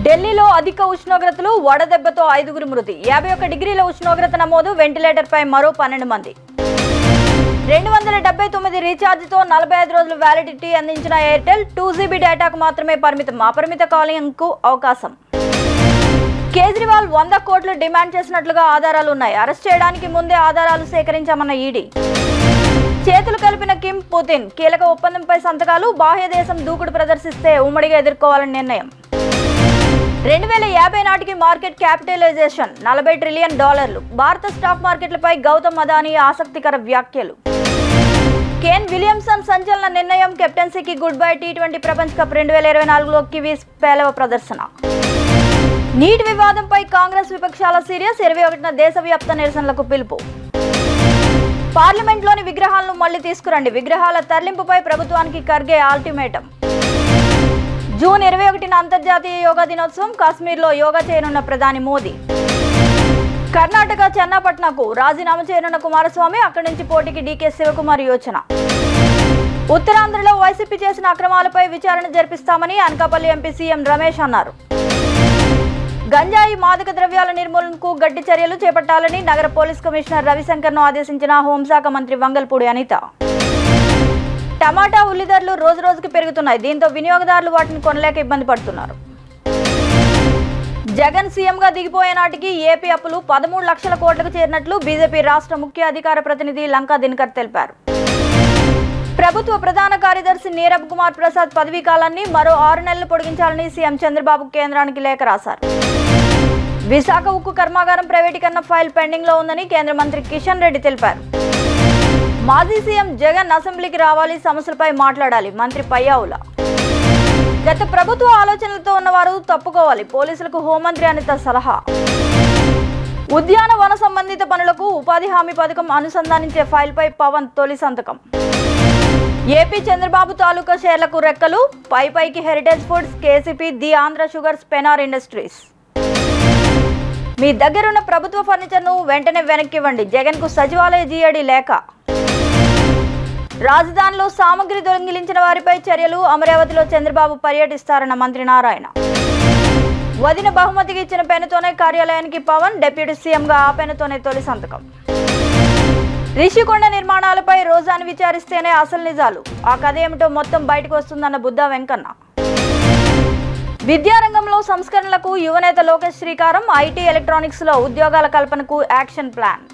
ఢిల్లీలో అధిక ఉష్ణోగ్రతలు వడదెబ్బతో 5గురు మృతి 51 డిగ్రీల ఉష్ణోగ్రత నమోదు వెంటిలేటర్పై మరో 12 మంది 279 రీఛార్జ్తో 45 రోజులు వ్యాలిడిటీ అందించిన ఎయిర్టెల్ 2GB డేటాకు మాత్రమే పరిమితం అపరిమిత కాలింగ్కు అవకాశం కేజ్రీవాల్ 100 కోట్లు డిమాండ్ చేసినట్లుగా ఆధారాలు ఉన్నాయి అరెస్ట్ చేయడానికి ముందే ఆధారాలు సేకరించామన్న ఈడీ చేతులు కలిపిన కిమ్ పుతిన్ కీలక ఒప్పందంపై సంతకాలు బాహ్య దేశం దూకుడు ప్రదర్శిస్తే ఉమ్మడిగా ఎదుర్కోవాలని నిర్ణయం 2050 నాటికి మార్కెట్ క్యాపిటలైజేషన్ $40 ట్రిలియన్ భారత స్టాక్ మార్కెట్లపై గౌతమ్ అదానీ ఆసక్తికర వ్యాఖ్యలు కేన్ విలియమ్సన్ సంచలన నిర్ణయం కెప్టెన్సీకి గుడ్ బై టీ20 ప్రపంచ కప్ 2024లో కివీస్ పేలవ ప్రదర్శన నీట్ వివాదంపై కాంగ్రెస్ విపక్షాల సీరియస్ 21న దేశవ్యాప్త నిరసనలకు పిలుపు పార్లమెంట్లోని విగ్రహాలను మళ్లీ తీసుకురండి విగ్రహాల తరలింపుపై ప్రభుత్వానికి ఖర్గే అల్టిమేటం జూన్ 21న అంతర్జాతీయ యోగా దినోత్సవం కాశ్మీర్లో యోగా చేయనున్న ప్రధాని మోదీ కర్ణాటక చెన్నపట్నకు రాజీనామా చేయనున్న కుమారస్వామి అక్కడి నుంచి పోటీకి డీకే శివకుమార్ యోచన ఉత్తరాంధ్రలో వైసీపీ చేసిన అక్రమాలపై విచారణ జరిపిస్తామని అనకాపల్లి ఎంపీ సీఎం రమేష్ అన్నారు గంజాయి మాదక ద్రవ్యాల నిర్మూలనకు గట్టి చర్యలు చేపట్టాలని నగర పోలీస్ కమిషనర్ రవిశంకర్ను ఆదేశించిన హోంశాఖ మంత్రి వంగల్పూడి అనిత టమాటా ఉల్లి ధరలు రోజురోజుకు పెరుగుతున్నాయి దీంతో వినియోగదారులు వాటిని కొనలేక ఇబ్బంది పడుతున్నారు జగన్ సీఎంగా దిగిపోయే నాటికి ఏపీ అప్పులు 13 లక్షల కోట్లకు చేరినట్లు బీజేపీ రాష్ట్ర ముఖ్య అధికార ప్రతినిధి లంకా దినకర్ తెలిపారు ప్రభుత్వ ప్రధాన కార్యదర్శి నీరబ్ కుమార్ ప్రసాద్ పదవీ కాలాన్ని మరో 6 నెలలు పొడిగించాలని సీఎం చంద్రబాబు కేంద్రానికి లేఖ రాశారు విశాఖ ఉక్కు కర్మాగారం ప్రైవేటీకరణ ఫైల్ పెండింగ్ లో ఉందని కేంద్ర మంత్రి కిషన్ రెడ్డి తెలిపారు మాజీ సీఎం జగన్ అసెంబ్లీకి రావాలి సమస్యలపై మాట్లాడాలి మంత్రి పయ్యావుల గత ప్రభుత్వ ఆలోచనలతో ఉన్నవారు తప్పుకోవాలి పోలీసులకు హోంమంత్రి అనిత సలహా ఉద్యానవన సంబంధిత పనులకు ఉపాధి హామీ పథకం అనుసంధానించే ఫైల్పై పవన్ తొలి సంతకం ఏపీ చంద్రబాబు తాలూకా షేర్లకు రెక్కలు పైకి heritage foods KCP the Andhra sugars Penar industries మీ దగ్గరున్న ప్రభుత్వ ఫర్నిచర్ను వెంటనే వెనక్కి ఇవ్వండి జగన్కు సచివాలయ జీఏడీ లేఖ రాజధానిలో సామగ్రి దొంగిలించిన వారిపై చర్యలు అమరావతిలో చంద్రబాబు పర్యటిస్తారన్న మంత్రి నారాయణ వదిన బహుమతికి ఇచ్చిన పెన్నుతోనే కార్యాలయానికి పవన్ డిప్యూటీ సీఎంగా ఆ పెన్నుతోనే తొలి సంతకం రిషికొండ నిర్మాణాలపై రోజాను విచారిస్తేనే అసలు నిజాలు ఆ కథ ఏమిటో మొత్తం బయటకు వస్తుందన్న బుద్ధా వెంకన్న విద్యారంగంలో సంస్కరణలకు యువనేత లోకేష్ శ్రీకారం ఐటీ ఎలక్ట్రానిక్స్ లో ఉద్యోగాల కల్పనకు యాక్షన్ ప్లాన్